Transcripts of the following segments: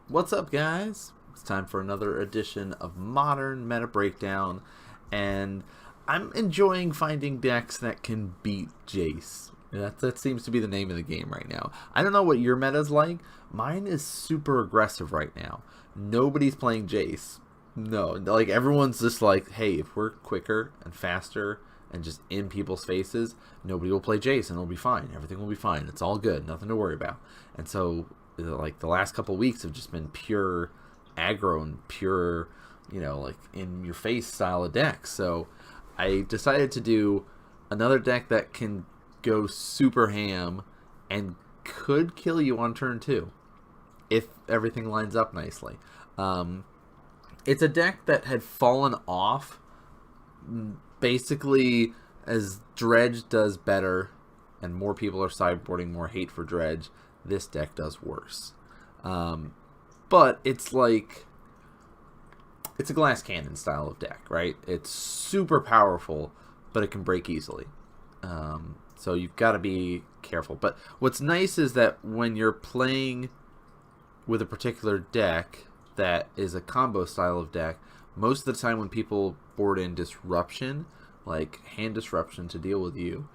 What's up, guys? It's time for another edition of Modern Meta Breakdown, and I'm enjoying finding decks that can beat Jace. That seems to be the name of the game right now. I don't know what your meta's like. Mine is super aggressive right now. Nobody's playing Jace. No, like everyone's just like, hey, if we're quicker and faster and just in people's faces, nobody will play Jace and it'll be fine. Everything will be fine. It's all good. Nothing to worry about. And so like the last couple weeks have just been pure aggro and pure, like in your face style of decks. So I decided to do another deck that can go super ham and could kill you on turn 2 if everything lines up nicely. It's a deck that had fallen off basically as Dredge does better and more people are sideboarding more hate for Dredge. This deck does worse. But it's like, it's a glass cannon style of deck, right? It's super powerful, but it can break easily. So you've got to be careful. But what's nice is that when you're playing with a particular deck that is a combo style of deck, most of the time when people board in Disruption, like hand Disruption to deal with you,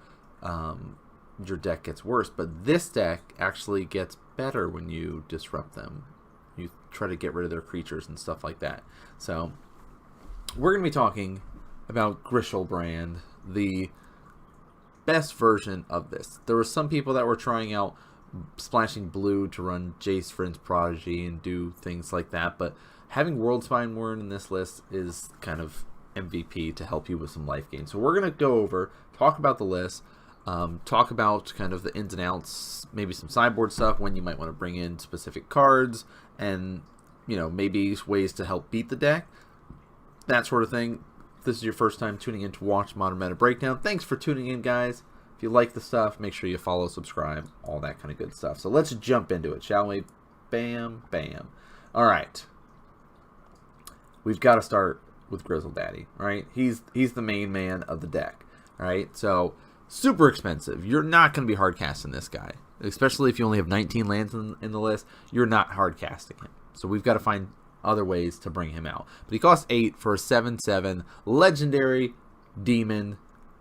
your deck gets worse. But this deck actually gets better when you disrupt them. You try to get rid of their creatures and stuff like that. So we're going to be talking about Grishoalbrand, the best version of this. There were some people that were trying out splashing blue to run Jace Vryn's Prodigy and do things like that, but having World Spine Wurn in this list is kind of MVP to help you with some life gain. So we're going to go over, talk about the list, talk about kind of the ins and outs, maybe some sideboard stuff, when you might want to bring in specific cards, and maybe ways to help beat the deck, that sort of thing. If this is your first time tuning in to watch Modern Meta Breakdown, thanks for tuning in, guys. If you like the stuff, make sure you follow, subscribe, all that kind of good stuff. So let's jump into it, shall we? Bam, bam. All right. We've got to start with Grizzle Daddy, right? He's the main man of the deck, right? So super expensive. You're not going to be hard casting this guy, especially if you only have 19 lands in the list. You're not hard casting him. So we've got to find other ways to bring him out. But he costs 8 for a 7/7 legendary demon,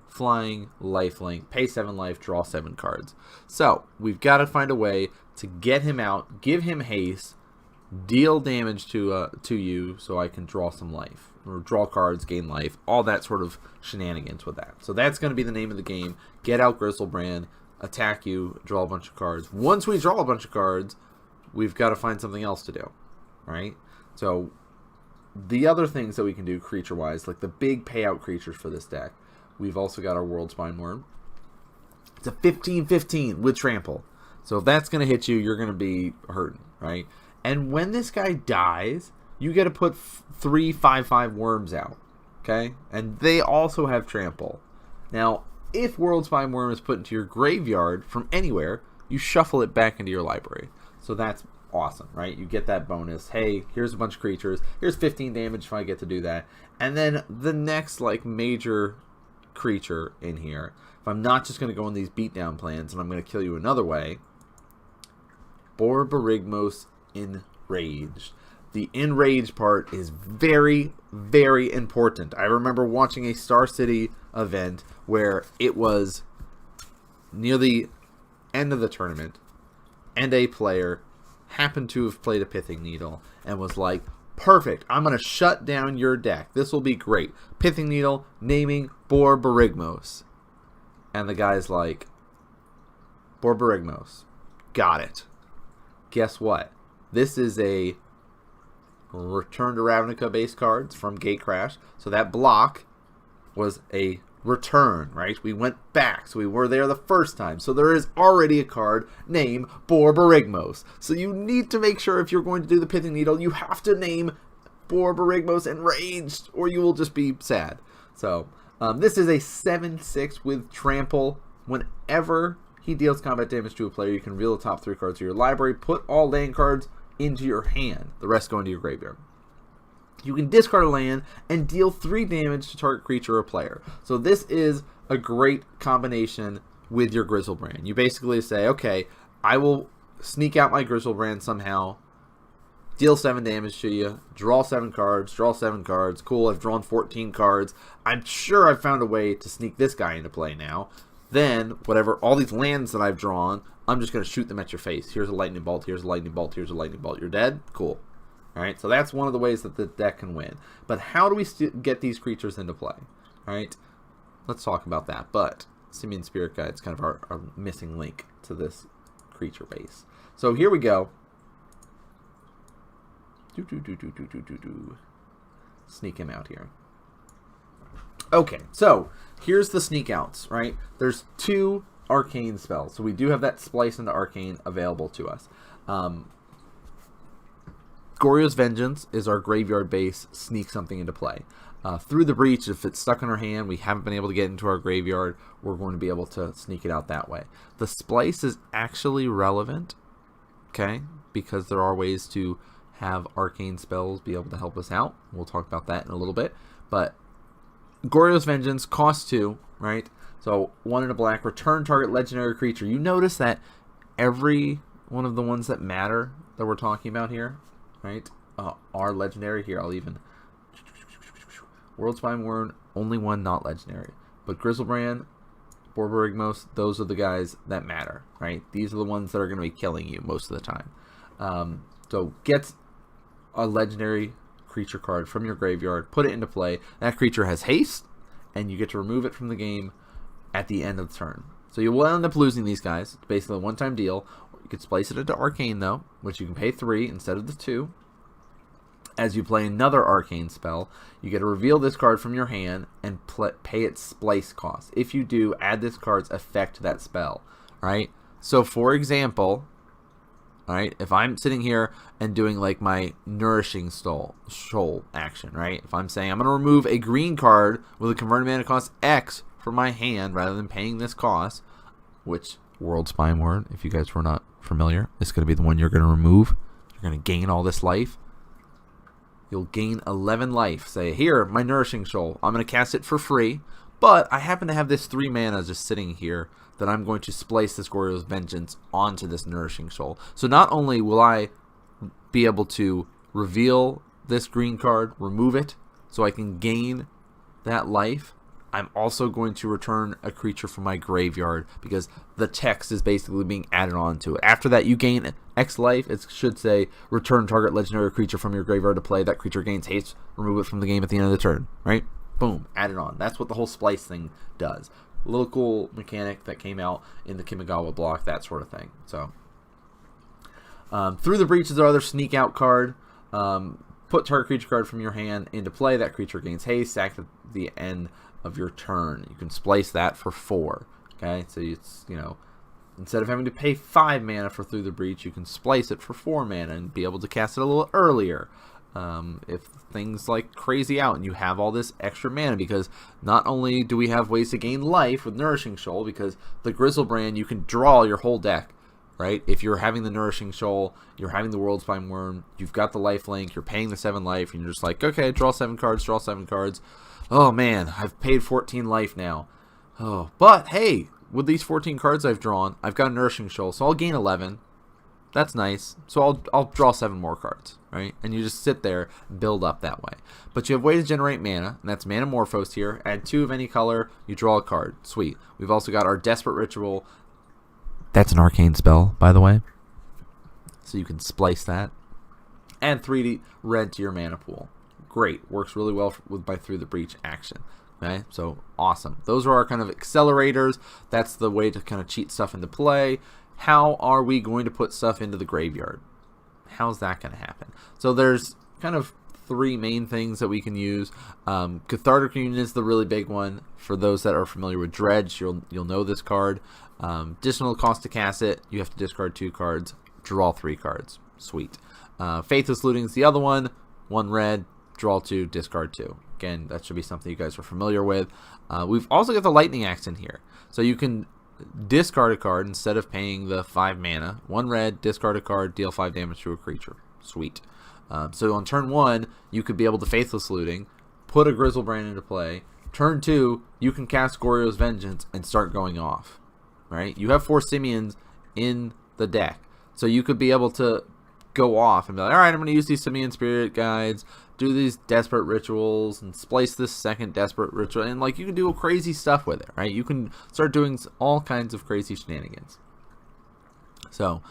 flying, lifelink, pay 7 life, draw 7 cards. So we've got to find a way to get him out, give him haste, deal damage to you so I can draw some life, or draw cards, gain life, all that sort of shenanigans with that. So that's going to be the name of the game. Get out Grishoalbrand, attack you, draw a bunch of cards. Once we draw a bunch of cards, we've got to find something else to do, right? So the other things that we can do creature-wise, like the big payout creatures for this deck, we've also got our World Spine Wurn. It's a 15/15 with trample. So if that's going to hit you, you're going to be hurting, right? And when this guy dies, you get to put 3 5/5 worms out, okay? And they also have trample. Now, if World Spine Wurn is put into your graveyard from anywhere, you shuffle it back into your library. So that's awesome, right? You get that bonus. Hey, here's a bunch of creatures. Here's 15 damage if I get to do that. And then the next like major creature in here, if I'm not just going to go on these beatdown plans and I'm going to kill you another way, Borborygmos Enraged. The enraged part is very, very important. I remember watching a Star City event where it was near the end of the tournament and a player happened to have played a Pithing Needle and was like, perfect, I'm going to shut down your deck. This will be great. Pithing Needle, naming Borborygmos. And the guy's like, Borborygmos. Got it. Guess what? This is a Return to Ravnica base cards from Gatecrash. So that block was a return, right? We went back, so we were there the first time. So there is already a card named Borborygmos. So you need to make sure if you're going to do the Pithing Needle, you have to name Borborygmos Enraged, or you will just be sad. So this is a 7/6 with trample. Whenever he deals combat damage to a player, you can reveal the top 3 cards of your library, put all land cards into your hand, the rest go into your graveyard. You can discard a land and deal 3 damage to target creature or player. So this is a great combination with your Grishoalbrand. You basically say, okay, I will sneak out my Grishoalbrand somehow, deal 7 damage to you, draw 7 cards, draw 7 cards. Cool, I've drawn 14 cards. I'm sure I've found a way to sneak this guy into play now. Then, whatever, all these lands that I've drawn, I'm just going to shoot them at your face. Here's a lightning bolt, here's a lightning bolt, here's a lightning bolt. You're dead? Cool. Alright, so that's one of the ways that the deck can win. But how do we get these creatures into play? Alright, let's talk about that. But Simian Spirit Guide is kind of our missing link to this creature base. So here we go. Sneak him out here. Okay, so here's the sneak outs, right? There's 2 arcane spells. So we do have that splice into arcane available to us. Goryo's Vengeance is our graveyard base, sneak something into play. Through the Breach, if it's stuck in our hand, we haven't been able to get into our graveyard, we're going to be able to sneak it out that way. The splice is actually relevant, okay, because there are ways to have arcane spells be able to help us out. We'll talk about that in a little bit. But Goryo's Vengeance costs 2, right? So 1 and a black, return target legendary creature. You notice that every one of the ones that matter that we're talking about here, right, are legendary. Here, I'll even... Worldspine Wyrm, only one not legendary. But Grishoalbrand, Borborygmos, those are the guys that matter, right? These are the ones that are going to be killing you most of the time. So get a legendary creature card from your graveyard, put it into play. That creature has haste, and you get to remove it from the game at the end of the turn. So you will end up losing these guys. It's basically a one-time deal. You could splice it into Arcane, though, which you can pay 3 instead of the 2. As you play another arcane spell, you get to reveal this card from your hand and pay its splice cost. If you do, add this card's effect to that spell, right? So, for example, right, if I'm sitting here and doing like my Nourishing Shoal action, right? If I'm saying I'm going to remove a green card with a converted mana cost X from my hand rather than paying this cost, which Worldspine Wyrm, if you guys were not familiar, is going to be the one you're going to remove. You're going to gain all this life. You'll gain 11 life. Say, here, my Nourishing Shoal. I'm going to cast it for free, but I happen to have this 3 mana just sitting here that I'm going to splice this Goryo's Vengeance onto this Nourishing Shoal. So not only will I be able to reveal this green card, remove it, so I can gain that life, I'm also going to return a creature from my graveyard because the text is basically being added on to it. After that, you gain X life. It should say, return target legendary creature from your graveyard to play. That creature gains haste. Remove it from the game at the end of the turn, right? Boom, added on. That's what the whole splice thing does. A little cool mechanic that came out in the Kamigawa block, that sort of thing. So, Through the Breach is our other sneak out card. Put target creature card from your hand into play. That creature gains haste. Sack at the end of your turn. You can splice that for 4. Okay, so it's, you know, instead of having to pay 5 mana for Through the Breach, you can splice it for 4 mana and be able to cast it a little earlier. If things like crazy out and you have all this extra mana, because not only do we have ways to gain life with Nourishing Shoal, because the Grishoalbrand, you can draw your whole deck, right? If you're having the Nourishing Shoal, you're having the Worldspine Wyrm, you've got the life link, you're paying the 7 life, and you're just like, okay, draw 7 cards, draw 7 cards. Oh man, I've paid 14 life now. Oh, but hey, with these 14 cards I've drawn, I've got a Nourishing Shoal, so I'll gain 11. That's nice. So I'll draw 7 more cards, right? And you just sit there and build up that way. But you have ways to generate mana, and that's Manamorphose here. Add 2 of any color, you draw a card. Sweet. We've also got our Desperate Ritual. That's an arcane spell, by the way. So you can splice that. Add 3 red to your mana pool. Great. Works really well with my Through the Breach action. Okay, so awesome. Those are our kind of accelerators. That's the way to kind of cheat stuff into play. How are we going to put stuff into the graveyard? How's that going to happen? So there's kind of 3 main things that we can use. Cathartic Union is the really big one. For those that are familiar with Dredge, you'll know this card. Additional cost to cast it. You have to discard 2 cards, draw 3 cards. Sweet. Faithless Looting is the other one. 1 red, draw 2, discard 2. Again, that should be something you guys are familiar with. We've also got the Lightning Axe in here. So you can discard a card instead of paying the 5 mana. 1 red, discard a card, deal 5 damage to a creature. Sweet. So on turn 1, you could be able to Faithless Looting, put a Grishoalbrand into play. Turn 2, you can cast Goryo's Vengeance and start going off. Right? You have 4 Simians in the deck. So you could be able to go off and be like, all right, I'm going to use these Simian Spirit Guides, do these desperate rituals, and splice this second desperate ritual, and like you can do crazy stuff with it, right? You can start doing all kinds of crazy shenanigans. So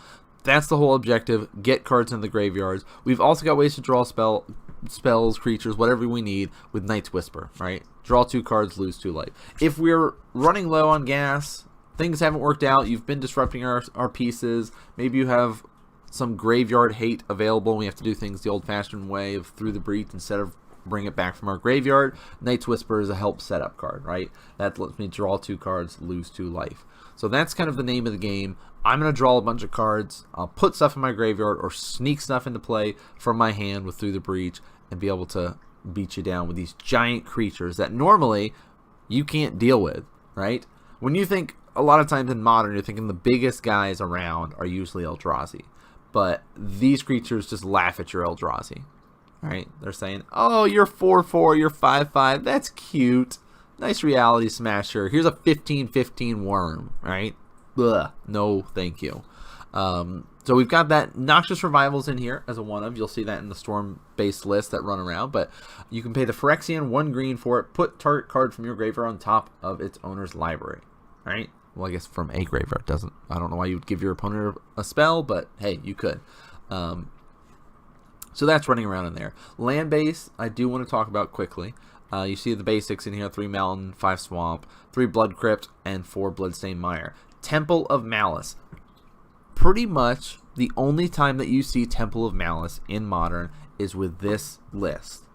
that's the whole objective. Get cards in the graveyards. We've also got ways to draw spells, creatures, whatever we need with Night's Whisper, right? Draw 2 cards, lose 2 life. If we're running low on gas, things haven't worked out, you've been disrupting our pieces, maybe you have some graveyard hate available, and we have to do things the old-fashioned way of through the breach instead of bring it back from our graveyard, Night's Whisper is a help setup card, right? That lets me draw 2 cards, lose 2 life. So that's kind of the name of the game. I'm going to draw a bunch of cards, I'll put stuff in my graveyard or sneak stuff into play from my hand with Through the Breach and be able to beat you down with these giant creatures that normally you can't deal with, right? When you think, a lot of times in Modern, you're thinking the biggest guys around are usually Eldrazi. But these creatures just laugh at your Eldrazi, right? They're saying, oh, you're 4/4, you're 5/5, that's cute. Nice Reality Smasher. Here's a 15/15 worm, right? Ugh, no thank you. So we've got that Noxious Revivals in here as a one of. You'll see that in the Storm-based list that run around. But you can pay the Phyrexian 1 green for it. Put target card from your graveyard on top of its owner's library, right? Well, I guess from a graveyard. Doesn't. I don't know why you would give your opponent a spell, but hey, you could. So that's running around in there. Land base, I do want to talk about quickly. You see the basics in here: 3 Mountain, 5 Swamp, 3 Blood Crypt, and 4 Bloodstained Mire. Temple of Malice. Pretty much the only time that you see Temple of Malice in Modern is with this list.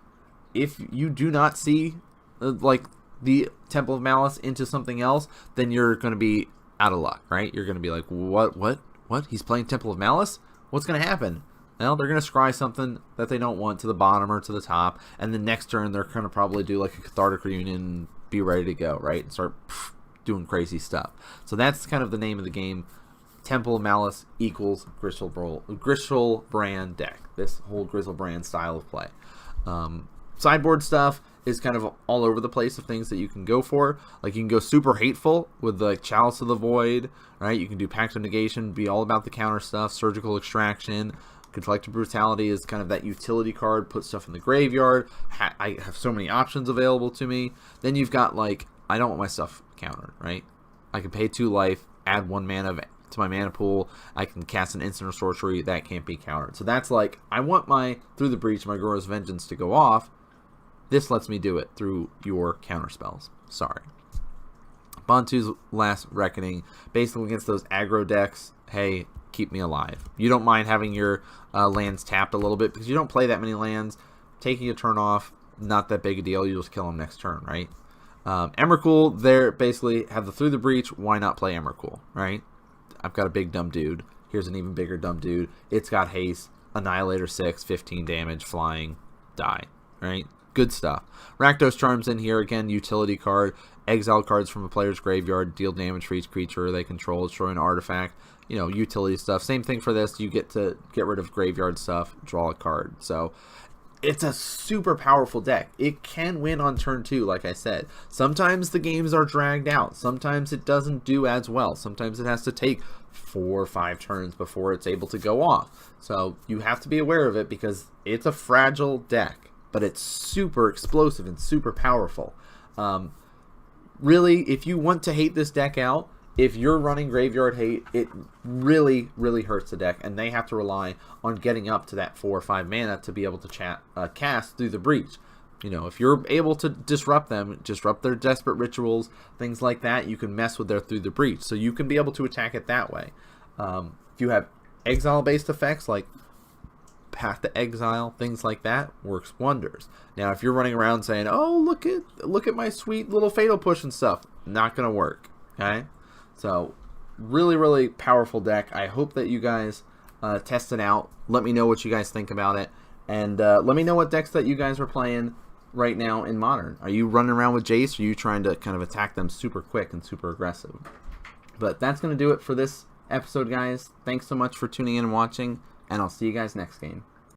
If you do not see like the Temple of Malice into something else, then you're going to be out of luck, right? You're going to be like, what? He's playing Temple of Malice? What's going to happen? Well, they're going to scry something that they don't want to the bottom or to the top, and the next turn they're going to probably do like a Cathartic Reunion and be ready to go, right? And start doing crazy stuff. So that's kind of the name of the game. Temple of Malice equals Grishoalbrand deck. This whole Grishoalbrand style of play. Sideboard stuff is kind of all over the place of things that you can go for. Like you can go super hateful with the Chalice of the Void, right? You can do Pact of Negation, be all about the counter stuff. Surgical Extraction. Collective Brutality is kind of that utility card, put stuff in the graveyard. I have so many options available to me. Then you've got like, I don't want my stuff countered, right? I can pay 2 life, add 1 mana to my mana pool. I can cast an instant or sorcery that can't be countered. So that's like, I want my Through the Breach, my Gora's Vengeance to go off. This lets me do it through your counter spells. Sorry. Bantu's Last Reckoning, basically against those aggro decks, hey, keep me alive. You don't mind having your lands tapped a little bit because you don't play that many lands. Taking a turn off, not that big a deal. You just kill them next turn, right? Emrakul, they're basically have the Through the Breach. Why not play Emrakul, right? I've got a big dumb dude. Here's an even bigger dumb dude. It's got haste, Annihilator 6, 15 damage, flying, die, right? Good stuff. Rakdos Charm's in here, again, utility card. Exile cards from a player's graveyard, deal damage for each creature they control, destroy an artifact, you know, utility stuff. Same thing for this. You get to get rid of graveyard stuff, draw a card. So it's a super powerful deck. It can win on turn 2, like I said. Sometimes the games are dragged out. Sometimes it doesn't do as well. Sometimes it has to take 4 or 5 turns before it's able to go off. So you have to be aware of it because it's a fragile deck, but it's super explosive and super powerful. Really, if you want to hate this deck out, if you're running Graveyard Hate, it really, really hurts the deck, and they have to rely on getting up to that 4 or 5 mana to be able to cast Through the Breach. You know, if you're able to disrupt them, disrupt their Desperate Rituals, things like that, you can mess with their Through the Breach. So you can be able to attack it that way. If you have exile-based effects like Path to Exile, things like that, works wonders. Now, if you're running around saying, "Oh, look at my sweet little Fatal Push and stuff," not gonna work. Okay, so really, really powerful deck. I hope that you guys test it out. Let me know what you guys think about it, and let me know what decks that you guys are playing right now in Modern. Are you running around with Jace, or are you trying to kind of attack them super quick and super aggressive? But that's gonna do it for this episode, guys. Thanks so much for tuning in and watching, and I'll see you guys next game.